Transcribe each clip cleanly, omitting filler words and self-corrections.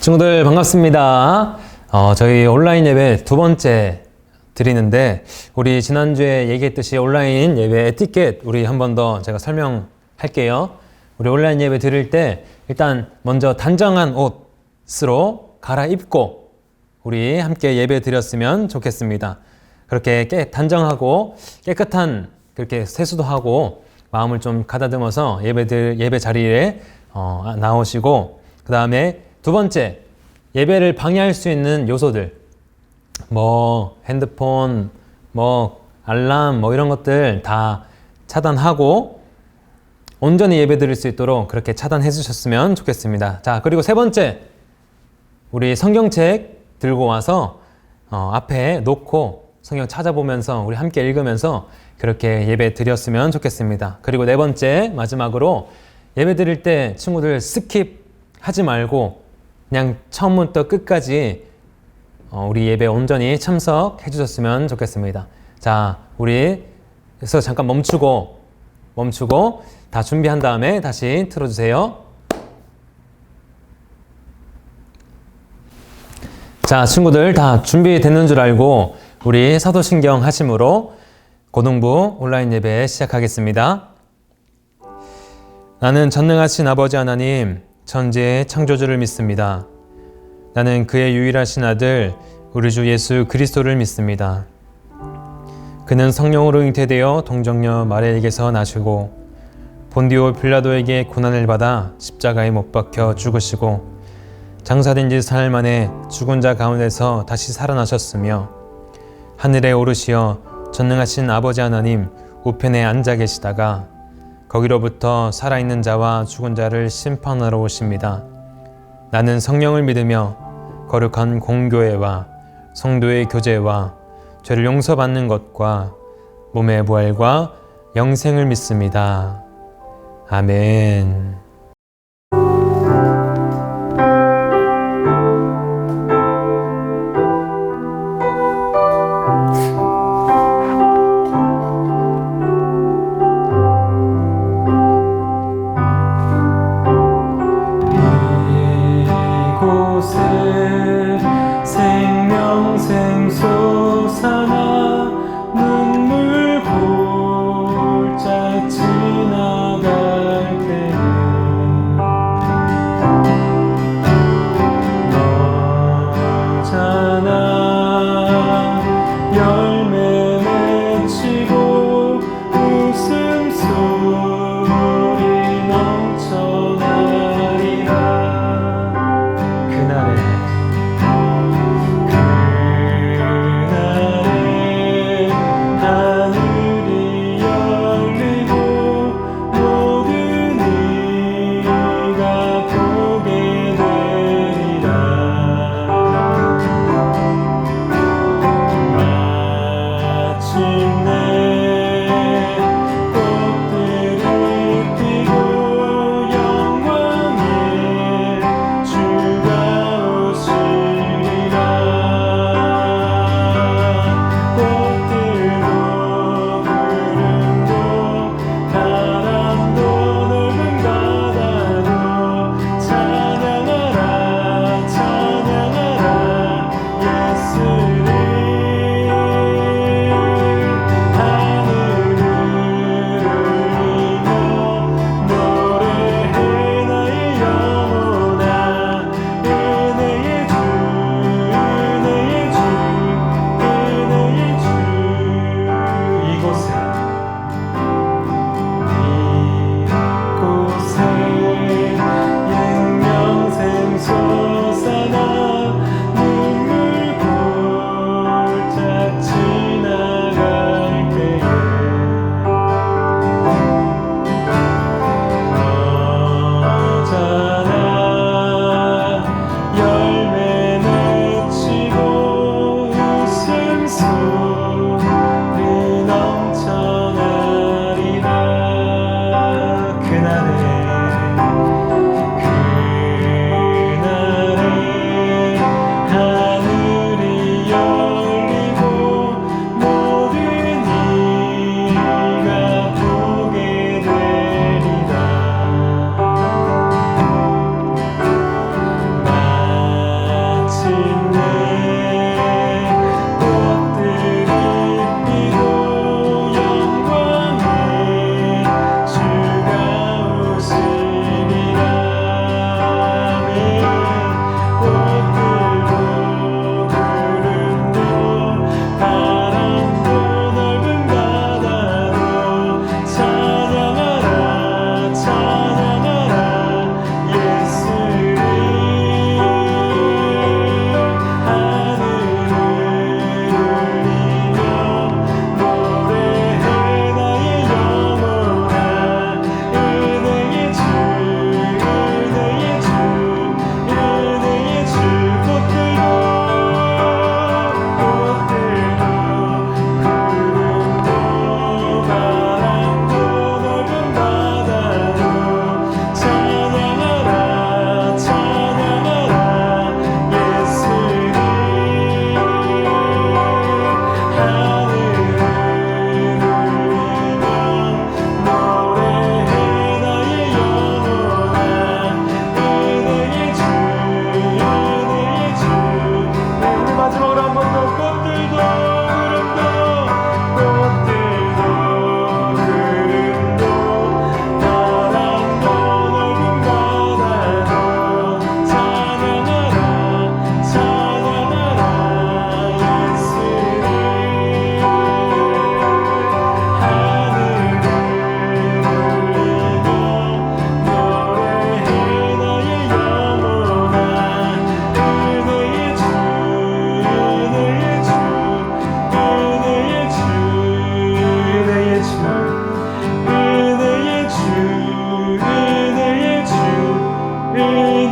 친구들 반갑습니다. 저희 온라인 예배 두 번째 드리는데, 우리 지난주에 얘기했듯이 온라인 예배 에티켓 우리 한 번 더 제가 설명할게요. 우리 온라인 예배 드릴 때 일단 먼저 단정한 옷으로 갈아입고 우리 함께 예배 드렸으면 좋겠습니다. 그렇게 단정하고 깨끗한 그렇게 세수도 하고 마음을 좀 가다듬어서 예배 자리에 나오시고, 그 다음에 두 번째, 예배를 방해할 수 있는 요소들, 핸드폰, 알람, 이런 것들 다 차단하고 온전히 예배 드릴 수 있도록 그렇게 차단해 주셨으면 좋겠습니다. 자, 그리고 세 번째, 우리 성경책 들고 와서 앞에 놓고 성경 찾아보면서 우리 함께 읽으면서 그렇게 예배 드렸으면 좋겠습니다. 그리고 네 번째, 마지막으로 예배 드릴 때 친구들 스킵하지 말고 그냥 처음부터 끝까지 우리 예배 온전히 참석해 주셨으면 좋겠습니다. 자, 우리 그래서 잠깐 멈추고 다 준비한 다음에 다시 틀어주세요. 자, 친구들 다 준비됐는 줄 알고 우리 사도신경 하심으로 고등부 온라인 예배 시작하겠습니다. 나는 전능하신 아버지 하나님, 천지의 창조주를 믿습니다. 나는 그의 유일하신 아들 우리 주 예수 그리스도를 믿습니다. 그는 성령으로 잉태되어 동정녀 마리아에게서 나시고 본디오 빌라도에게 고난을 받아 십자가에 못 박혀 죽으시고 장사된 지 사흘 만에 죽은 자 가운데서 다시 살아나셨으며 하늘에 오르시어 전능하신 아버지 하나님 우편에 앉아 계시다가 거기로부터 살아있는 자와 죽은 자를 심판하러 오십니다. 나는 성령을 믿으며 거룩한 공교회와 성도의 교제와 죄를 용서받는 것과 몸의 부활과 영생을 믿습니다. 아멘. 눈물 골짝 지나갈 때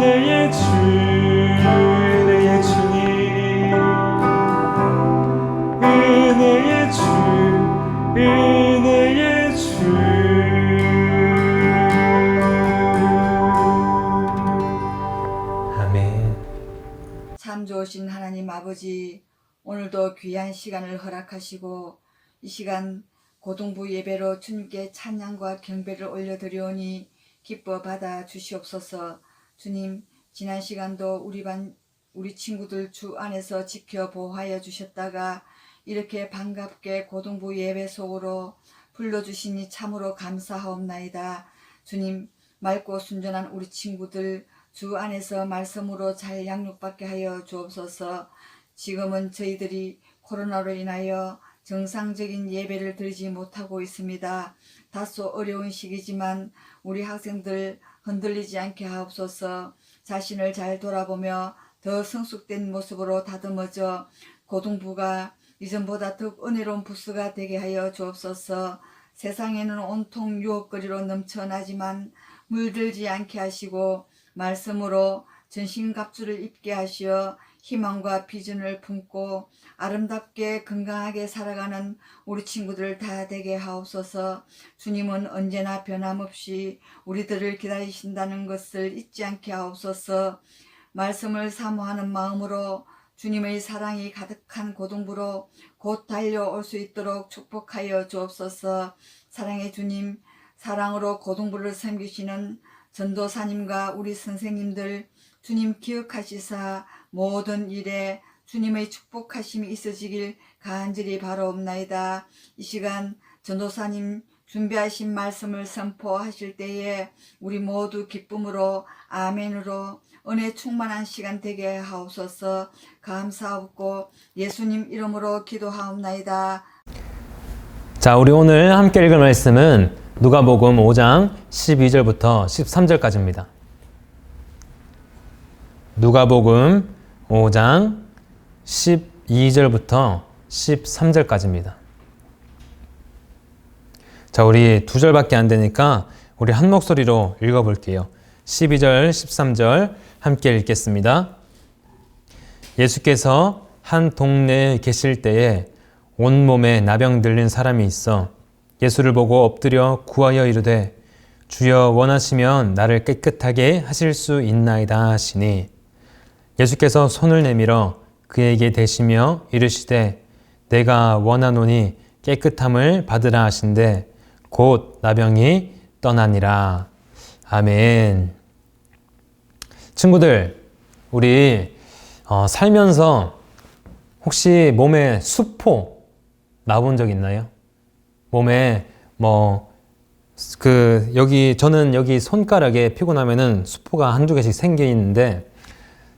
은혜의 주, 은혜의 주님, 은혜의 주, 은혜의 주. 아멘. 참 좋으신 하나님 아버지, 오늘도 귀한 시간을 허락하시고 이 시간 고등부 예배로 주님께 찬양과 경배를 올려드리오니 기뻐 받아 주시옵소서. 주님, 지난 시간도 우리 친구들 주 안에서 지켜 보호하여 주셨다가 이렇게 반갑게 고등부 예배 속으로 불러주시니 참으로 감사하옵나이다. 주님, 맑고 순전한 우리 친구들 주 안에서 말씀으로 잘 양육받게 하여 주옵소서. 지금은 저희들이 코로나로 인하여 정상적인 예배를 드리지 못하고 있습니다. 다소 어려운 시기지만 우리 학생들 흔들리지 않게 하옵소서. 자신을 잘 돌아보며 더 성숙된 모습으로 다듬어져 고등부가 이전보다 더욱 은혜로운 부스가 되게 하여 주옵소서. 세상에는 온통 유혹거리로 넘쳐나지만 물들지 않게 하시고 말씀으로 전신갑주를 입게 하시어 희망과 비전을 품고 아름답게 건강하게 살아가는 우리 친구들 다 되게 하옵소서. 주님은 언제나 변함없이 우리들을 기다리신다는 것을 잊지 않게 하옵소서. 말씀을 사모하는 마음으로 주님의 사랑이 가득한 고등부로 곧 달려올 수 있도록 축복하여 주옵소서. 사랑의 주님, 사랑으로 고등부를 섬기시는 전도사님과 우리 선생님들 주님 기억하시사 모든 일에 주님의 축복하심이 있어지길 간절히 바라옵나이다. 이 시간 전도사님 준비하신 말씀을 선포하실 때에 우리 모두 기쁨으로 아멘으로 은혜 충만한 시간 되게 하옵소서. 감사하옵고 예수님 이름으로 기도하옵나이다. 자, 우리 오늘 함께 읽을 말씀은 누가복음 5장 12절부터 13절까지입니다. 누가복음 5장 12절부터 13절까지입니다. 자, 우리 두 절밖에 안 되니까 우리 한 목소리로 읽어볼게요. 12절, 13절 함께 읽겠습니다. 예수께서 한 동네에 계실 때에 온몸에 나병 들린 사람이 있어 예수를 보고 엎드려 구하여 이르되 주여 원하시면 나를 깨끗하게 하실 수 있나이다 하시니 예수께서 손을 내밀어 그에게 대시며 이르시되 내가 원하노니 깨끗함을 받으라 하신대 곧 나병이 떠나니라. 아멘. 친구들, 우리 살면서 혹시 몸에 수포 나본 적 있나요? 몸에 저는 여기 손가락에 피곤하면은 수포가 한두 개씩 생겨 있는데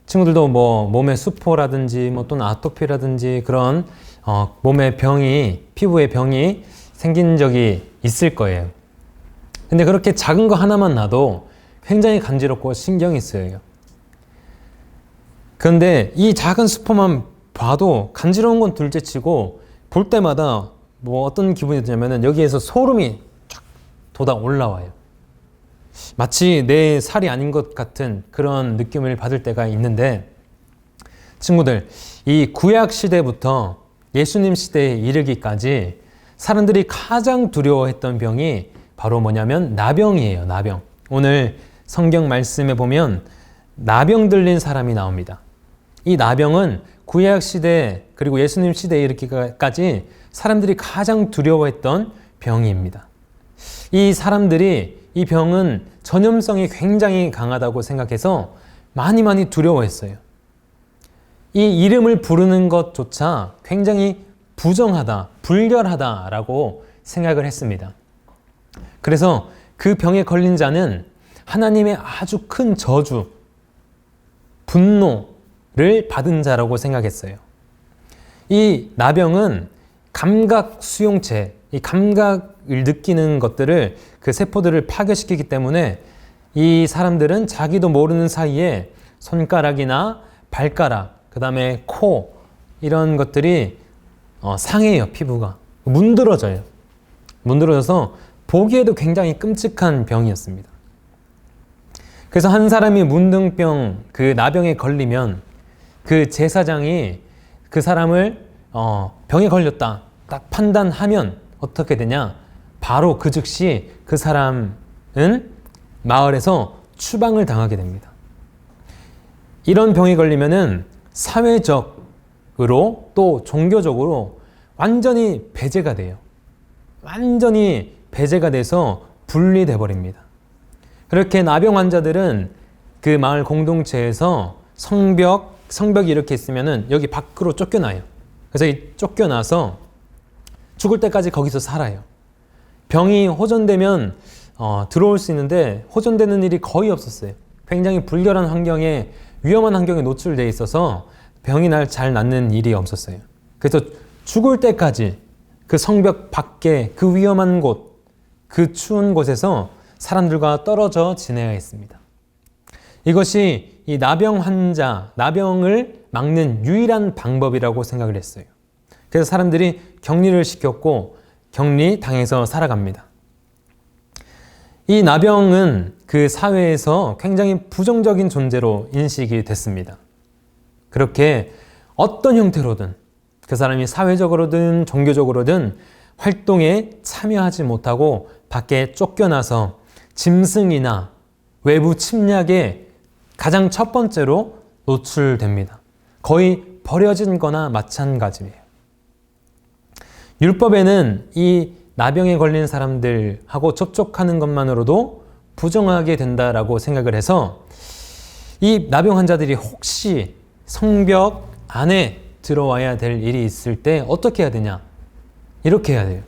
친구들도 몸에 수포라든지 또는 아토피라든지 그런 몸의 병이, 피부의 병이 생긴 적이 있을 거예요. 근데 그렇게 작은 거 하나만 나도 굉장히 간지럽고 신경이 쓰여요. 그런데 이 작은 수포만 봐도 간지러운 건 둘째치고 볼 때마다 어떤 기분이 드냐면은 여기에서 소름이 쫙 돋아 올라와요. 마치 내 살이 아닌 것 같은 그런 느낌을 받을 때가 있는데 친구들, 이 구약 시대부터 예수님 시대에 이르기까지 사람들이 가장 두려워했던 병이 바로 뭐냐면 나병이에요. 나병. 오늘 성경 말씀에 보면 나병 들린 사람이 나옵니다. 이 나병은 구약 시대 그리고 예수님 시대에 이르기까지 사람들이 가장 두려워했던 병입니다. 이 사람들이 이 병은 전염성이 굉장히 강하다고 생각해서 많이 두려워했어요. 이 이름을 부르는 것조차 굉장히 부정하다, 불결하다라고 생각을 했습니다. 그래서 그 병에 걸린 자는 하나님의 아주 큰 저주, 분노를 받은 자라고 생각했어요. 이 나병은 감각 수용체, 이 감각을 느끼는 것들을 그 세포들을 파괴시키기 때문에 이 사람들은 자기도 모르는 사이에 손가락이나 발가락, 그 다음에 코 이런 것들이 상해요. 피부가 문드러져요. 문드러져서 보기에도 굉장히 끔찍한 병이었습니다. 그래서 한 사람이 문둥병, 그 나병에 걸리면 그 제사장이 그 사람을 병에 걸렸다 딱 판단하면 어떻게 되냐? 바로 그 즉시 그 사람은 마을에서 추방을 당하게 됩니다. 이런 병에 걸리면은 사회적으로 또 종교적으로 완전히 배제가 돼요. 완전히 배제가 돼서 분리돼 버립니다. 그렇게 나병 환자들은 그 마을 공동체에서 성벽이 이렇게 있으면은 여기 밖으로 쫓겨나요. 그래서 이 쫓겨나서 죽을 때까지 거기서 살아요. 병이 호전되면 들어올 수 있는데 호전되는 일이 거의 없었어요. 굉장히 불결한 환경에 위험한 환경에 노출돼 있어서 병이 잘 낫는 일이 없었어요. 그래서 죽을 때까지 그 성벽 밖에 그 위험한 곳, 그 추운 곳에서 사람들과 떨어져 지내야 했습니다. 이것이 이 나병 환자, 나병을 막는 유일한 방법이라고 생각을 했어요. 그래서 사람들이 격리를 시켰고 격리당해서 살아갑니다. 이 나병은 그 사회에서 굉장히 부정적인 존재로 인식이 됐습니다. 그렇게 어떤 형태로든 그 사람이 사회적으로든 종교적으로든 활동에 참여하지 못하고 밖에 쫓겨나서 짐승이나 외부 침략에 가장 첫 번째로 노출됩니다. 거의 버려진 거나 마찬가지예요. 율법에는 이 나병에 걸린 사람들하고 접촉하는 것만으로도 부정하게 된다라고 생각을 해서 이 나병 환자들이 혹시 성벽 안에 들어와야 될 일이 있을 때 어떻게 해야 되냐? 이렇게 해야 돼요.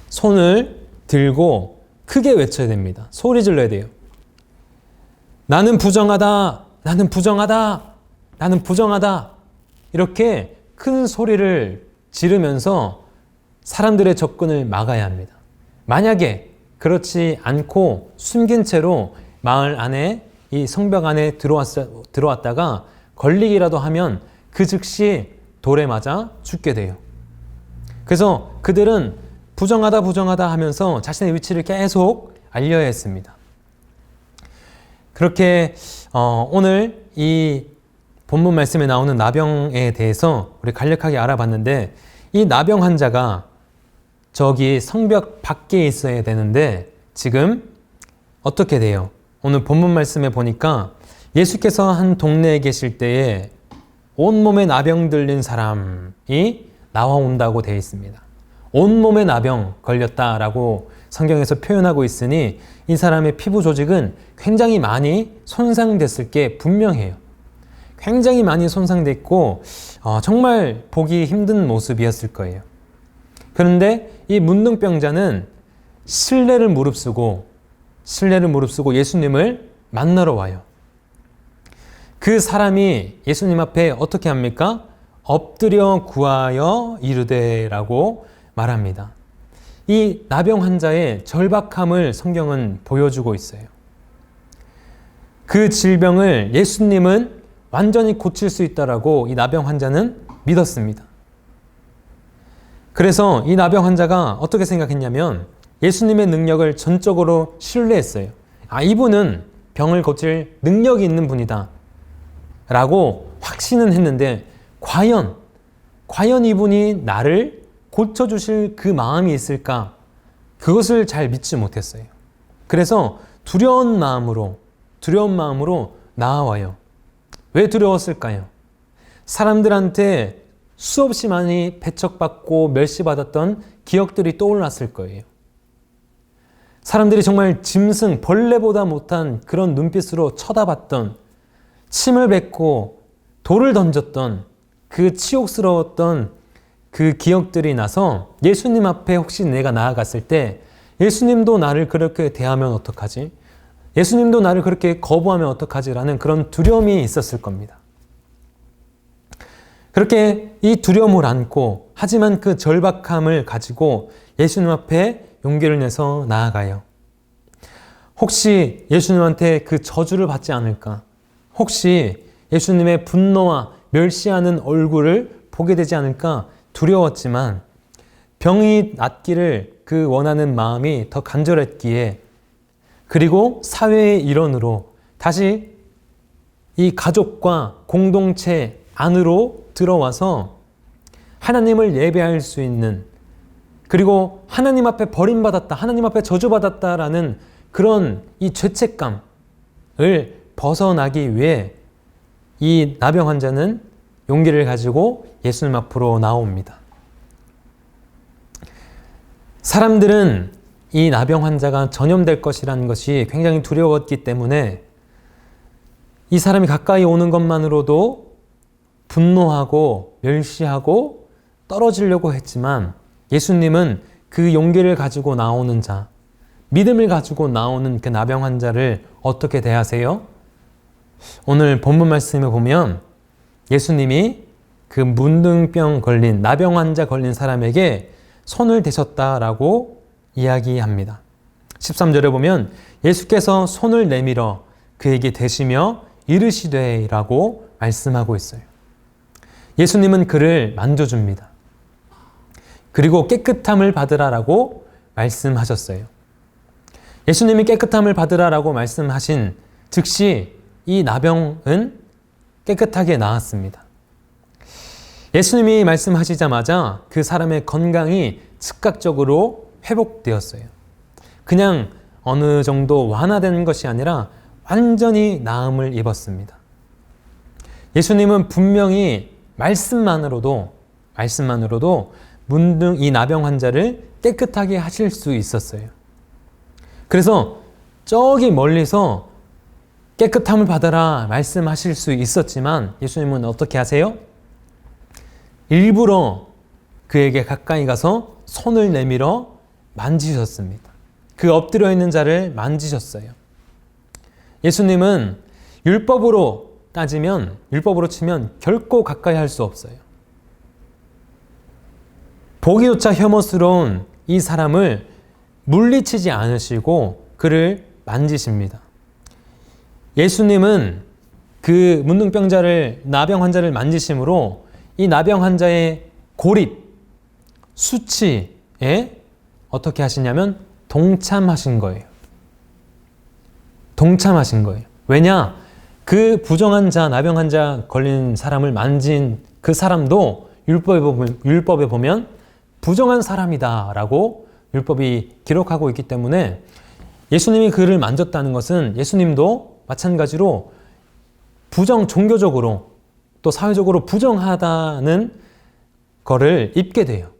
손을 들고 크게 외쳐야 됩니다. 소리 질러야 돼요. 나는 부정하다. 나는 부정하다. 나는 부정하다. 이렇게 큰 소리를 지르면서 사람들의 접근을 막아야 합니다. 만약에 그렇지 않고 숨긴 채로 마을 안에 이 성벽 안에 들어왔다가 걸리기라도 하면 그 즉시 돌에 맞아 죽게 돼요. 그래서 그들은 부정하다 부정하다 하면서 자신의 위치를 계속 알려야 했습니다. 그렇게 오늘 이 본문 말씀에 나오는 나병에 대해서 우리 간략하게 알아봤는데 이 나병 환자가 저기 성벽 밖에 있어야 되는데 지금 어떻게 돼요? 오늘 본문 말씀에 보니까 예수께서 한 동네에 계실 때에 온몸에 나병 들린 사람이 나와온다고 되어 있습니다. 온몸에 나병 걸렸다라고 성경에서 표현하고 있으니 이 사람의 피부 조직은 굉장히 많이 손상됐을 게 분명해요. 굉장히 많이 손상됐고 정말 보기 힘든 모습이었을 거예요. 그런데 이 문둥병자는 신뢰를 무릅쓰고 예수님을 만나러 와요. 그 사람이 예수님 앞에 어떻게 합니까? 엎드려 구하여 이르되라고 말합니다. 이 나병 환자의 절박함을 성경은 보여주고 있어요. 그 질병을 예수님은 완전히 고칠 수 있다라고 이 나병 환자는 믿었습니다. 그래서 이 나병 환자가 어떻게 생각했냐면 예수님의 능력을 전적으로 신뢰했어요. 이분은 병을 고칠 능력이 있는 분이다 라고 확신은 했는데 과연 이분이 나를 고쳐주실 그 마음이 있을까? 그것을 잘 믿지 못했어요. 그래서 두려운 마음으로 나아와요. 왜 두려웠을까요? 사람들한테 수없이 많이 배척받고 멸시받았던 기억들이 떠올랐을 거예요. 사람들이 정말 짐승, 벌레보다 못한 그런 눈빛으로 쳐다봤던, 침을 뱉고 돌을 던졌던 그 치욕스러웠던 그 기억들이 나서 예수님 앞에 혹시 내가 나아갔을 때 예수님도 나를 그렇게 대하면 어떡하지? 예수님도 나를 그렇게 거부하면 어떡하지? 라는 그런 두려움이 있었을 겁니다. 그렇게 이 두려움을 안고 하지만 그 절박함을 가지고 예수님 앞에 용기를 내서 나아가요. 혹시 예수님한테 그 저주를 받지 않을까? 혹시 예수님의 분노와 멸시하는 얼굴을 보게 되지 않을까 두려웠지만 병이 낫기를 그 원하는 마음이 더 간절했기에 그리고 사회의 일원으로 다시 이 가족과 공동체 안으로 들어와서 하나님을 예배할 수 있는, 그리고 하나님 앞에 버림받았다, 하나님 앞에 저주받았다라는 그런 이 죄책감을 벗어나기 위해 이 나병 환자는 용기를 가지고 예수님 앞으로 나옵니다. 사람들은 이 나병 환자가 전염될 것이라는 것이 굉장히 두려웠기 때문에 이 사람이 가까이 오는 것만으로도 분노하고 멸시하고 떨어지려고 했지만, 예수님은 그 용기를 가지고 나오는 자, 믿음을 가지고 나오는 그 나병 환자를 어떻게 대하세요? 오늘 본문 말씀에 보면 예수님이 그 문둥병 걸린, 나병 환자 걸린 사람에게 손을 대셨다라고 이야기합니다. 13절에 보면 예수께서 손을 내밀어 그에게 대시며 이르시되 라고 말씀하고 있어요. 예수님은 그를 만져줍니다. 그리고 깨끗함을 받으라라고 말씀하셨어요. 예수님이 깨끗함을 받으라라고 말씀하신 즉시 이 나병은 깨끗하게 나았습니다. 예수님이 말씀하시자마자 그 사람의 건강이 즉각적으로 회복되었어요. 그냥 어느 정도 완화된 것이 아니라 완전히 나음을 입었습니다. 예수님은 분명히 말씀만으로도 이 나병 환자를 깨끗하게 하실 수 있었어요. 그래서 저기 멀리서 깨끗함을 받아라 말씀하실 수 있었지만 예수님은 어떻게 하세요? 일부러 그에게 가까이 가서 손을 내밀어 만지셨습니다. 그 엎드려 있는 자를 만지셨어요. 예수님은 율법으로 치면 결코 가까이 할 수 없어요. 보기조차 혐오스러운 이 사람을 물리치지 않으시고 그를 만지십니다. 예수님은 그 문둥병자를, 나병 환자를 만지심으로 이 나병 환자의 고립, 수치에 어떻게 하시냐면 동참하신 거예요. 동참하신 거예요. 왜냐? 그 부정한 자, 나병 환자 걸린 사람을 만진 그 사람도 율법에 보면 부정한 사람이다 라고 율법이 기록하고 있기 때문에 예수님이 그를 만졌다는 것은 예수님도 마찬가지로 종교적으로 또 사회적으로 부정하다는 거를 입게 돼요.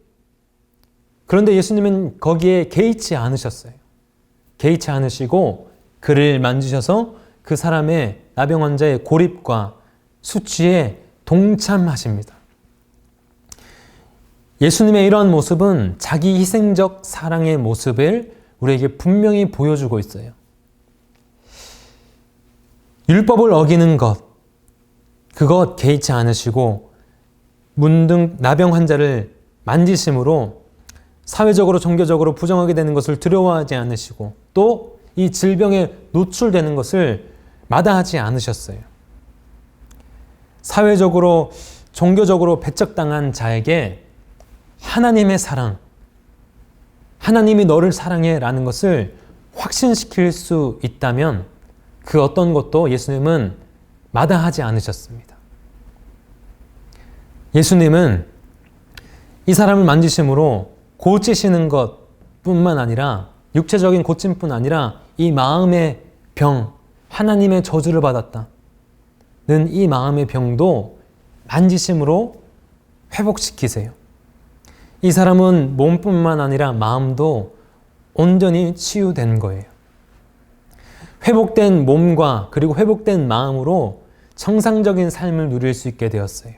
그런데 예수님은 거기에 개의치 않으셨어요. 개의치 않으시고 그를 만지셔서 그 사람의 나병 환자의 고립과 수치에 동참하십니다. 예수님의 이러한 모습은 자기 희생적 사랑의 모습을 우리에게 분명히 보여주고 있어요. 율법을 어기는 것, 그것 개의치 않으시고 나병 환자를 만지심으로 사회적으로 종교적으로 부정하게 되는 것을 두려워하지 않으시고 또 이 질병에 노출되는 것을 마다하지 않으셨어요. 사회적으로 종교적으로 배척당한 자에게 하나님의 사랑, 하나님이 너를 사랑해 라는 것을 확신시킬 수 있다면 그 어떤 것도 예수님은 마다하지 않으셨습니다. 예수님은 이 사람을 만지심으로 고치시는 것뿐만 아니라, 육체적인 고침뿐 아니라 이 마음의 병, 하나님의 저주를 받았다는 이 마음의 병도 만지심으로 회복시키세요. 이 사람은 몸뿐만 아니라 마음도 온전히 치유된 거예요. 회복된 몸과 그리고 회복된 마음으로 정상적인 삶을 누릴 수 있게 되었어요.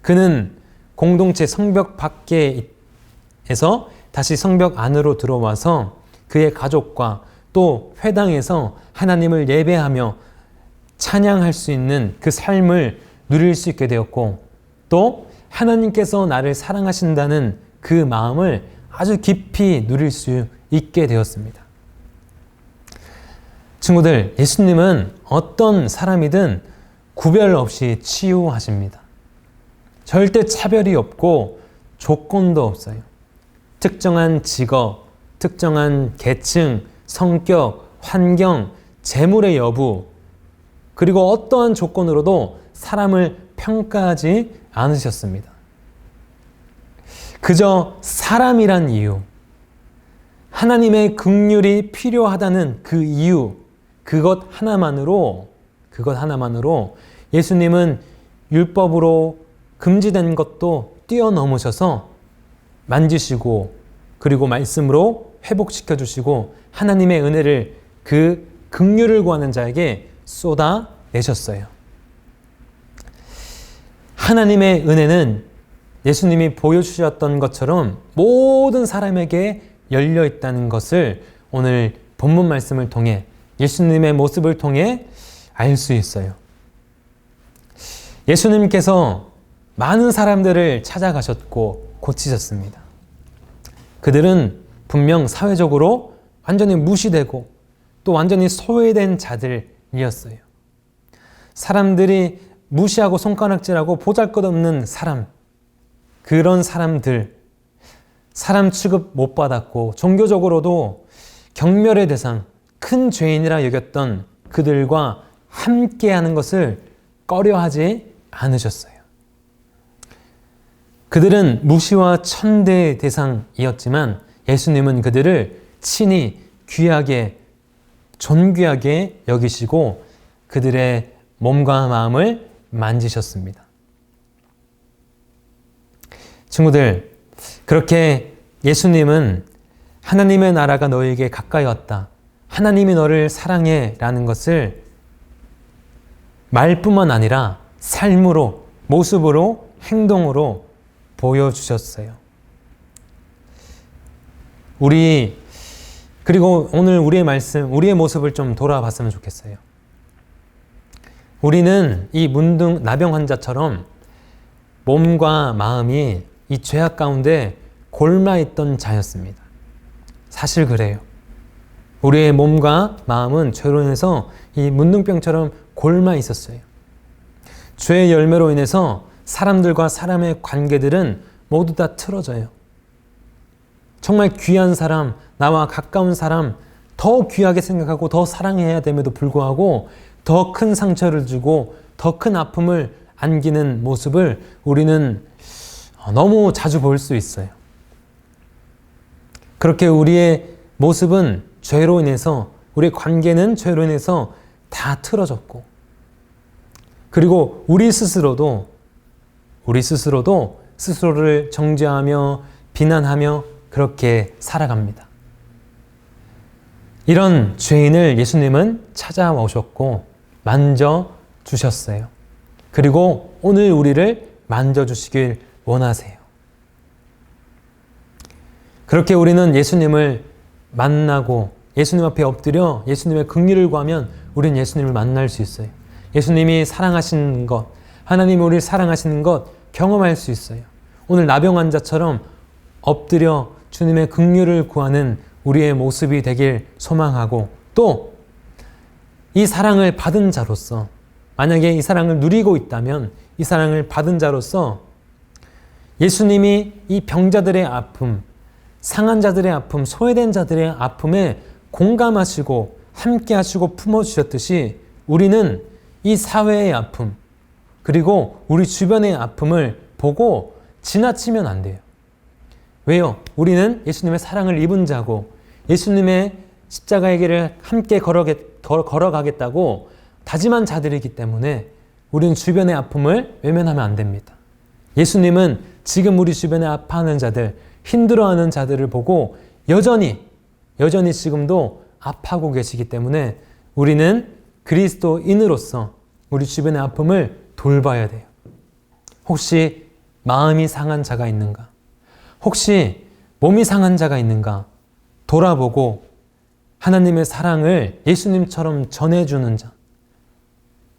그는 공동체 성벽 밖에서 다시 성벽 안으로 들어와서 그의 가족과 또 회당에서 하나님을 예배하며 찬양할 수 있는 그 삶을 누릴 수 있게 되었고, 또 하나님께서 나를 사랑하신다는 그 마음을 아주 깊이 누릴 수 있게 되었습니다. 친구들, 예수님은 어떤 사람이든 구별 없이 치유하십니다. 절대 차별이 없고 조건도 없어요. 특정한 직업, 특정한 계층, 성격, 환경, 재물의 여부 그리고 어떠한 조건으로도 사람을 평가하지 않으셨습니다. 그저 사람이란 이유, 하나님의 긍휼이 필요하다는 그 이유, 그것 하나만으로 예수님은 율법으로 금지된 것도 뛰어넘으셔서 만지시고 그리고 말씀으로 회복시켜 주시고 하나님의 은혜를 그 긍휼을 구하는 자에게 쏟아내셨어요. 하나님의 은혜는 예수님이 보여주셨던 것처럼 모든 사람에게 열려 있다는 것을 오늘 본문 말씀을 통해 예수님의 모습을 통해 알 수 있어요. 예수님께서 많은 사람들을 찾아가셨고 고치셨습니다. 그들은 분명 사회적으로 완전히 무시되고 또 완전히 소외된 자들이었어요. 사람들이 무시하고 손가락질하고 보잘것없는 사람, 그런 사람들, 사람 취급 못 받았고 종교적으로도 경멸의 대상, 큰 죄인이라 여겼던 그들과 함께하는 것을 꺼려하지 않으셨어요. 그들은 무시와 천대의 대상이었지만 예수님은 그들을 친히 귀하게, 존귀하게 여기시고 그들의 몸과 마음을 만지셨습니다. 친구들, 그렇게 예수님은 하나님의 나라가 너에게 가까이 왔다, 하나님이 너를 사랑해 라는 것을 말뿐만 아니라 삶으로, 모습으로, 행동으로 보여주셨어요. 그리고 오늘 우리의 말씀, 우리의 모습을 좀 돌아봤으면 좋겠어요. 우리는 이 문둥 나병 환자처럼 몸과 마음이 이 죄악 가운데 골마있던 자였습니다. 사실 그래요. 우리의 몸과 마음은 죄로 인해서 이 문둥병처럼 골마 있었어요. 죄의 열매로 인해서 사람들과 사람의 관계들은 모두 다 틀어져요. 정말 귀한 사람, 나와 가까운 사람, 더 귀하게 생각하고 더 사랑해야 됨에도 불구하고 더 큰 상처를 주고 더 큰 아픔을 안기는 모습을 우리는 너무 자주 볼 수 있어요. 그렇게 우리의 모습은 죄로 인해서, 우리의 관계는 죄로 인해서 다 틀어졌고, 그리고 우리 스스로도 스스로를 정죄하며 비난하며 그렇게 살아갑니다. 이런 죄인을 예수님은 찾아오셨고 만져주셨어요. 그리고 오늘 우리를 만져주시길 원하세요. 그렇게 우리는 예수님을 만나고 예수님 앞에 엎드려 예수님의 긍휼을 구하면 우리는 예수님을 만날 수 있어요. 예수님이 사랑하시는 것, 하나님이 우리를 사랑하시는 것 경험할 수 있어요. 오늘 나병 환자처럼 엎드려 주님의 긍휼을 구하는 우리의 모습이 되길 소망하고, 또 이 사랑을 받은 자로서, 만약에 이 사랑을 누리고 있다면 이 사랑을 받은 자로서 예수님이 이 병자들의 아픔, 상한 자들의 아픔, 소외된 자들의 아픔에 공감하시고 함께 하시고 품어주셨듯이 우리는 이 사회의 아픔, 그리고 우리 주변의 아픔을 보고 지나치면 안 돼요. 왜요? 우리는 예수님의 사랑을 입은 자고 예수님의 십자가의 길을 함께 걸어가겠다고 다짐한 자들이기 때문에 우리는 주변의 아픔을 외면하면 안 됩니다. 예수님은 지금 우리 주변에 아파하는 자들, 힘들어하는 자들을 보고 여전히 지금도 아파하고 계시기 때문에 우리는 그리스도인으로서 우리 주변의 아픔을 돌봐야 돼요. 혹시 마음이 상한 자가 있는가? 혹시 몸이 상한 자가 있는가? 돌아보고 하나님의 사랑을 예수님처럼 전해주는 자.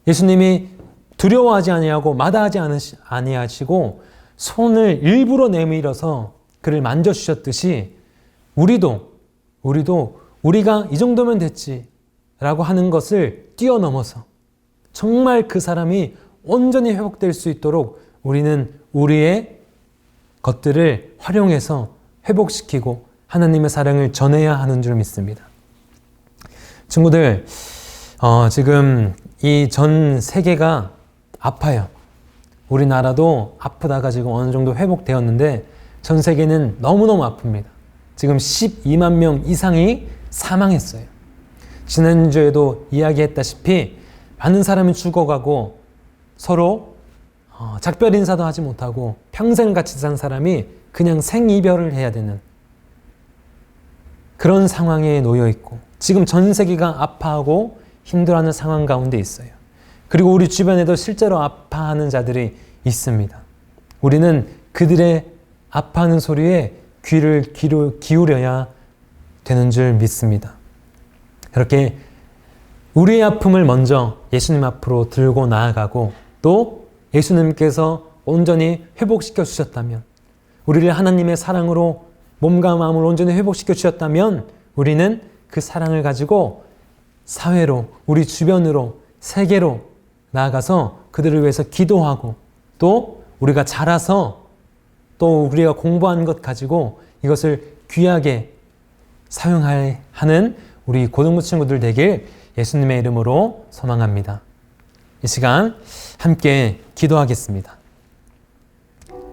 예수님이 두려워하지 아니하고 마다하지 아니하시고 손을 일부러 내밀어서 그를 만져주셨듯이 우리도 우리가 이 정도면 됐지 라고 하는 것을 뛰어넘어서 정말 그 사람이 온전히 회복될 수 있도록 우리는 우리의 것들을 활용해서 회복시키고 하나님의 사랑을 전해야 하는 줄 믿습니다. 친구들, 지금 이 전 세계가 아파요. 우리나라도 아프다가 지금 어느 정도 회복되었는데 전 세계는 너무너무 아픕니다. 지금 12만 명 이상이 사망했어요. 지난주에도 이야기했다시피 많은 사람이 죽어가고 서로 작별 인사도 하지 못하고 평생 같이 산 사람이 그냥 생이별을 해야 되는 그런 상황에 놓여 있고 지금 전 세계가 아파하고 힘들어하는 상황 가운데 있어요. 그리고 우리 주변에도 실제로 아파하는 자들이 있습니다. 우리는 그들의 아파하는 소리에 귀를 기울여야 되는 줄 믿습니다. 이렇게 우리의 아픔을 먼저 예수님 앞으로 들고 나아가고 또 예수님께서 온전히 회복시켜 주셨다면, 우리를 하나님의 사랑으로 몸과 마음을 온전히 회복시켜 주셨다면 우리는 그 사랑을 가지고 사회로, 우리 주변으로, 세계로 나아가서 그들을 위해서 기도하고 또 우리가 자라서 또 우리가 공부한 것 가지고 이것을 귀하게 사용하는 우리 고등부 친구들 되길 예수님의 이름으로 소망합니다. 이 시간 함께 기도하겠습니다.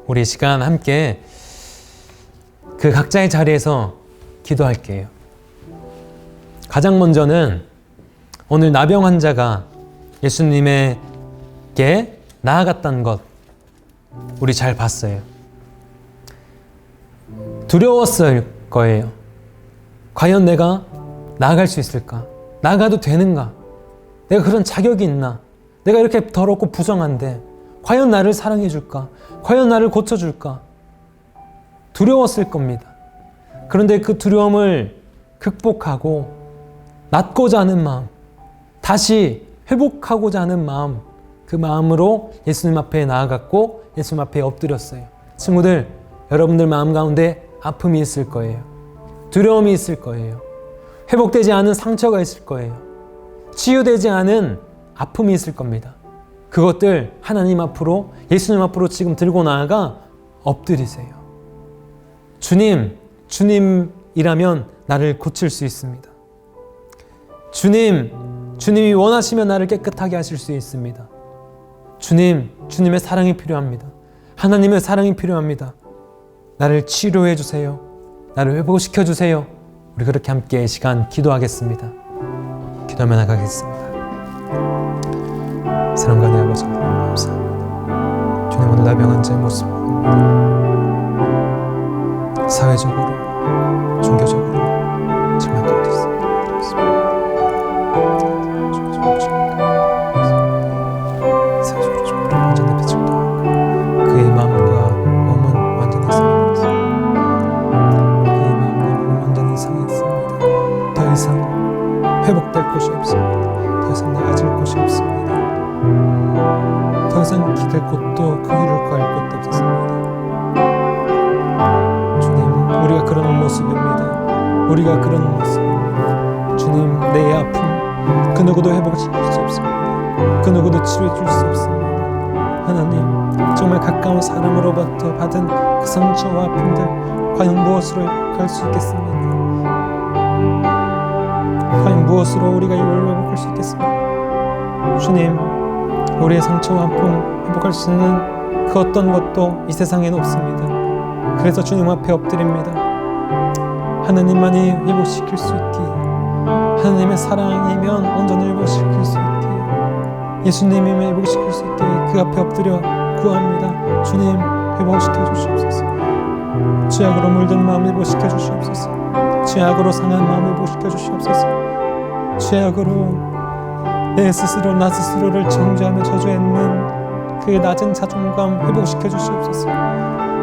우리 시간 함께 그 각자의 자리에서 기도할게요. 가장 먼저는 오늘 나병 환자가 예수님에게 나아갔다는 것 우리 잘 봤어요. 두려웠을 거예요. 과연 내가 나아갈 수 있을까? 나아가도 되는가? 내가 그런 자격이 있나? 내가 이렇게 더럽고 부정한데 과연 나를 사랑해 줄까? 과연 나를 고쳐줄까? 두려웠을 겁니다. 그런데 그 두려움을 극복하고 낫고자 하는 마음, 다시 회복하고자 하는 마음, 그 마음으로 예수님 앞에 나아갔고 예수님 앞에 엎드렸어요. 친구들, 여러분들 마음 가운데 아픔이 있을 거예요. 두려움이 있을 거예요. 회복되지 않은 상처가 있을 거예요. 치유되지 않은 아픔이 있을 겁니다. 그것들 하나님 앞으로, 예수님 앞으로 지금 들고 나아가 엎드리세요. 주님이라면 나를 고칠 수 있습니다. 주님이 원하시면 나를 깨끗하게 하실 수 있습니다. 주님의 사랑이 필요합니다. 하나님의 사랑이 필요합니다. 나를 치료해 주세요. 나를 회복시켜 주세요. 우리 그렇게 함께 시간 기도하겠습니다. 기도하며 나가겠습니다. 사랑과 내 아버지 감사합니다. 주님, 오늘 나병 환자의 모습 사회적으로, 종교적으로 정말 가운데 있습니다. 사회적으로 좀 완전히 배척도 하고 그의 마음과 몸은 완전히 상했습니다. 그의 마음과 몸은 완전히 상했습니다. 더 이상 회복될 곳이 없습니다. 더 이상 나아질 곳이 없습니다. 더 이상 기댈 곳도 그 위를 구할 곳도 없었습니다. 주님, 우리가 그런 모습입니다. 우리가 그런 모습입니다. 주님, 내 아픔 그 누구도 회복시킬 수 없습니다. 그 누구도 치료해 줄 수 없습니다. 하나님, 정말 가까운 사람으로부터 받은 그 상처와 아픔들 과연 무엇으로 갈 수 있겠습니까? 과연 무엇으로 우리가 이걸 회복할 수 있겠습니까? 주님, 우리의 상처와 아픔 회복할 수 있는 그 어떤 것도 이 세상에는 없습니다. 그래서 주님 앞에 엎드립니다. 하나님만이 회복시킬 수 있기에, 하나님의 사랑이면 온전히 회복시킬 수 있기에, 예수님이 회복시킬 수 있기에 그 앞에 엎드려 구합니다. 주님, 회복시켜 주시옵소서. 죄악으로 물든 마음 회복시켜 주시옵소서. 죄악으로 상한 마음 회복시켜 주시옵소서. 죄악으로 내 스스로 나 스스로를 정죄하며 저주했는 그 낮은 자존감 회복시켜 주시옵소서.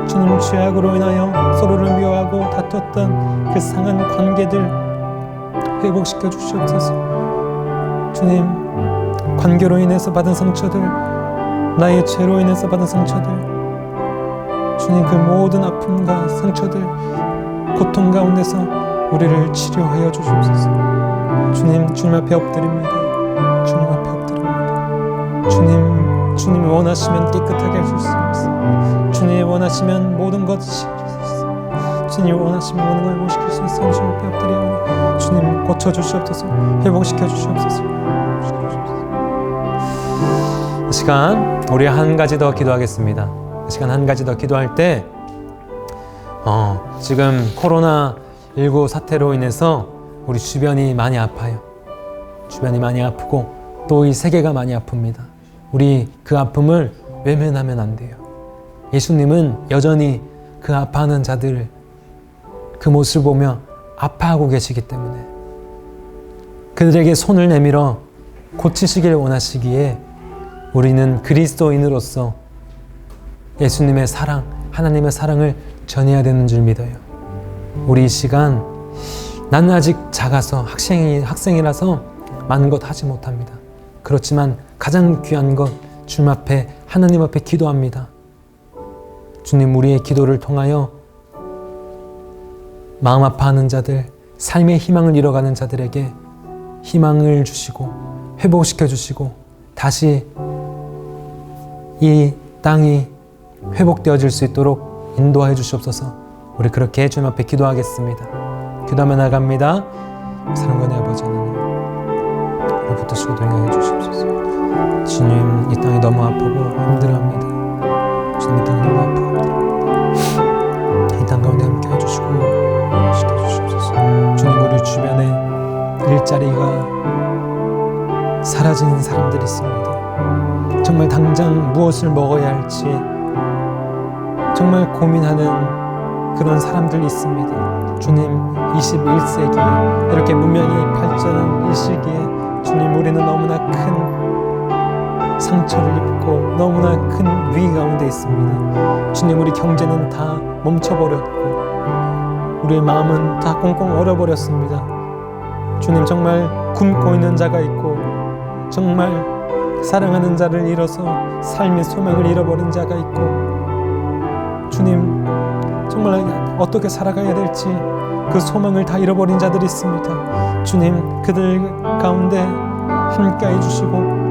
주님, 죄악으로 인하여 서로를 미워하고 다투었던 그 상한 관계들 회복시켜 주시옵소서. 주님, 관계로 인해서 받은 상처들, 나의 죄로 인해서 받은 상처들, 주님, 그 모든 아픔과 상처들, 고통 가운데서 우리를 치료하여 주시옵소서. 주님 앞에 엎드립니다. 주님 앞에 엎드립니다. 주님이 원하시면 깨끗하게 하실 수 있습니다. 주님이 원하시면 모든 것이 주님 원하시면 모든 걸 회복시킬 수 있어 주님 앞에 엎드리오니 주님 고쳐주시옵소서. 회복시켜 주시옵소서. 이 시간 우리 한 가지 더 기도하겠습니다. 이 시간 한 가지 더 기도할 때 지금 코로나19 사태로 인해서 우리 주변이 많이 아파요. 주변이 많이 아프고 또 이 세계가 많이 아픕니다. 우리 그 아픔을 외면하면 안 돼요. 예수님은 여전히 그 아파하는 자들 그 모습을 보며 아파하고 계시기 때문에 그들에게 손을 내밀어 고치시기를 원하시기에 우리는 그리스도인으로서 예수님의 사랑, 하나님의 사랑을 전해야 되는 줄 믿어요. 우리 이 시간 나는 아직 작아서 학생이라서 많은 것 하지 못합니다. 그렇지만 가장 귀한 것 주님 앞에 하나님 앞에 기도합니다. 주님 우리의 기도를 통하여 마음 아파하는 자들, 삶의 희망을 잃어가는 자들에게 희망을 주시고 회복시켜 주시고 다시 이 땅이 회복되어질 수 있도록 인도하여 주시옵소서. 우리 그렇게 주님 앞에 기도하겠습니다. 기도하며 나갑니다. 사랑과 내 아버지 하나님 우리 붙드시고 동행해 주시옵소서. 주님 이 땅이 너무 아프고 힘들어합니다. 주님 이 땅이 너무 아프고 힘들어합니다. 이 땅 가운데 함께 해주시고 시켜주시옵소서. 주님 우리 주변에 일자리가 사라진 사람들이 있습니다. 정말 당장 무엇을 먹어야 할지 정말 고민하는 그런 사람들이 있습니다. 주님 21세기에 이렇게 문명이 발전한 이 시기에 주님 우리는 너무나 큰 상처를 입고 너무나 큰 위기 가운데 있습니다. 주님 우리 경제는 다 멈춰버렸고 우리의 마음은 다 꽁꽁 얼어버렸습니다. 주님 정말 굶고 있는 자가 있고 정말 사랑하는 자를 잃어서 삶의 소망을 잃어버린 자가 있고 주님 정말 어떻게 살아가야 될지 그 소망을 다 잃어버린 자들이 있습니다. 주님 그들 가운데 함께 해주시고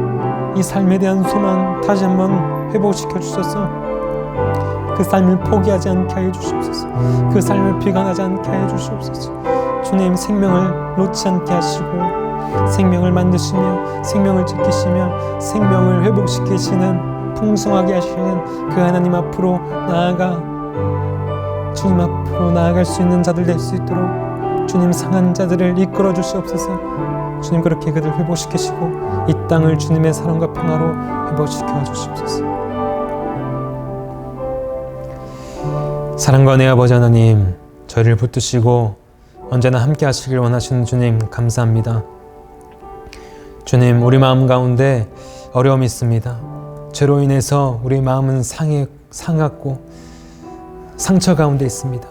이 삶에 대한 소망 다시 한번 회복시켜 주셔서 그 삶을 포기하지 않게 해 주시옵소서. 그 삶을 비관하지 않게 해 주시옵소서. 주님 생명을 놓지 않게 하시고 생명을 만드시며 생명을 지키시며 생명을 회복시키시는 풍성하게 하시는 그 하나님 앞으로 나아가 주님 앞으로 나아갈 수 있는 자들 될 수 있도록 주님 상한 자들을 이끌어 주시옵소서. 주님 그렇게 그들 회복시키시고 이 땅을 주님의 사랑과 평화로 회복시켜 주시옵소서. 사랑과 내 아버지 하나님 저희를 붙드시고 언제나 함께 하시길 원하시는 주님 감사합니다. 주님 우리 마음 가운데 어려움이 있습니다. 죄로 인해서 우리 마음은 상했고 상처 가운데 있습니다.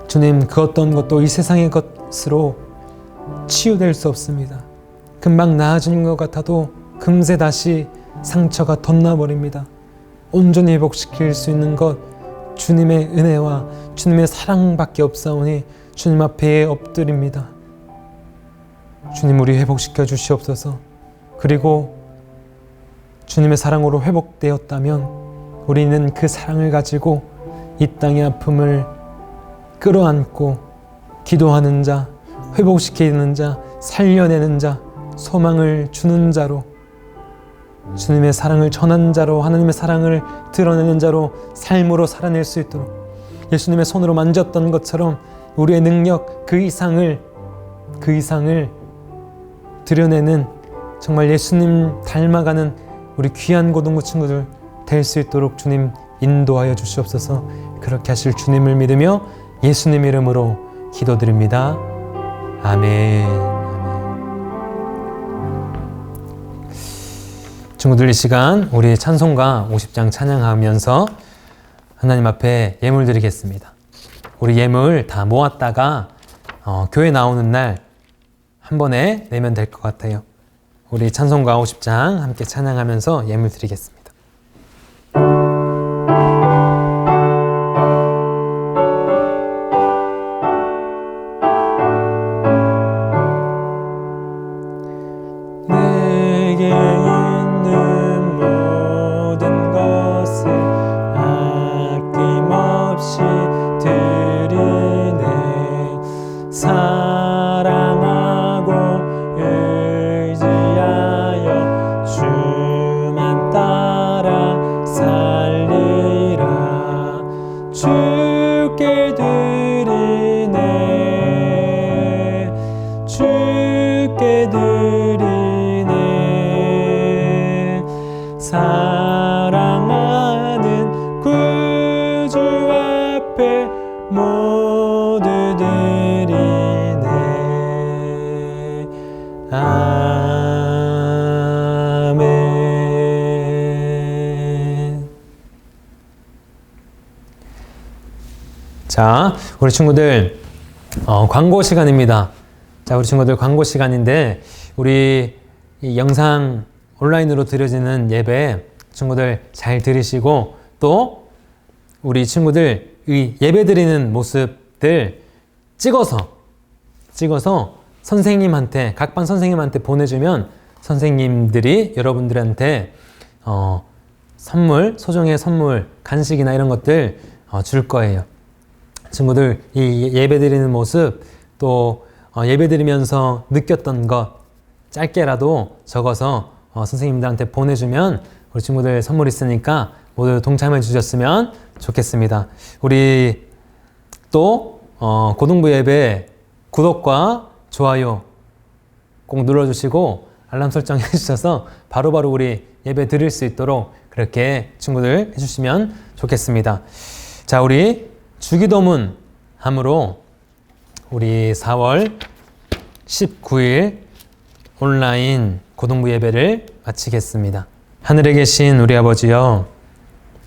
주님 그 어떤 것도 이 세상의 것으로 치유될 수 없습니다. 금방 나아지는 것 같아도 금세 다시 상처가 덧나버립니다. 온전히 회복시킬 수 있는 것 주님의 은혜와 주님의 사랑밖에 없사오니 주님 앞에 엎드립니다. 주님 우리 회복시켜 주시옵소서. 그리고 주님의 사랑으로 회복되었다면 우리는 그 사랑을 가지고 이 땅의 아픔을 끌어안고 기도하는 자, 회복시키는 자, 살려내는 자, 소망을 주는 자로 주님의 사랑을 전하는 자로 하나님의 사랑을 드러내는 자로 삶으로 살아낼 수 있도록 예수님의 손으로 만졌던 것처럼 우리의 능력 그 이상을 드러내는 정말 예수님 닮아가는 우리 귀한 고등부 친구들 될 수 있도록 주님 인도하여 주시옵소서. 그렇게 하실 주님을 믿으며 예수님 이름으로 기도드립니다. 아멘. 친구들 이 시간 우리 찬송가 50장 찬양하면서 하나님 앞에 예물 드리겠습니다. 우리 예물 다 모았다가 교회 나오는 날 한 번에 내면 될 것 같아요. 우리 찬송가 50장 함께 찬양하면서 예물 드리겠습니다. 아낌없이 드리 사랑하는 구주 앞에 모두 드리네. 아멘. 자, 우리 친구들 광고 시간입니다. 자, 우리 친구들 광고 시간인데 우리 이 영상 온라인으로 드려지는 예배 친구들 잘 들으시고 또 우리 친구들 이 예배 드리는 모습들 찍어서 선생님한테 각반 선생님한테 보내주면 선생님들이 여러분들한테 선물, 소정의 선물, 간식이나 이런 것들 줄 거예요. 친구들 이 예배 드리는 모습 또 예배 드리면서 느꼈던 것 짧게라도 적어서 선생님들한테 보내주면 우리 친구들 선물 있으니까 모두 동참해 주셨으면 좋겠습니다. 우리 또 고등부 예배 구독과 좋아요 꼭 눌러주시고 알람 설정해 주셔서 바로바로 우리 예배 드릴 수 있도록 그렇게 친구들 해주시면 좋겠습니다. 자, 우리 주기도문 함으로 우리 4월 19일 온라인 고등부 예배를 마치겠습니다. 하늘에 계신 우리 아버지여,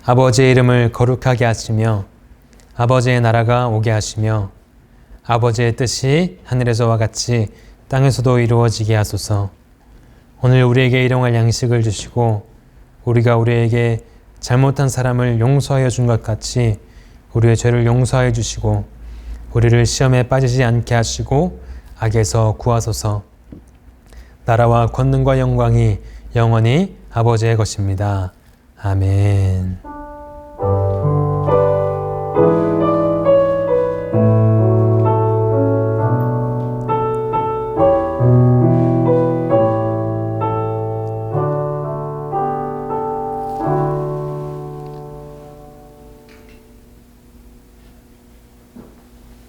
아버지의 이름을 거룩하게 하시며 아버지의 나라가 오게 하시며 아버지의 뜻이 하늘에서와 같이 땅에서도 이루어지게 하소서. 오늘 우리에게 일용할 양식을 주시고 우리가 우리에게 잘못한 사람을 용서하여 준 것 같이 우리의 죄를 용서하여 주시고 우리를 시험에 빠지지 않게 하시고 악에서 구하소서. 나라와 권능과 영광이 영원히 아버지의 것입니다. 아멘.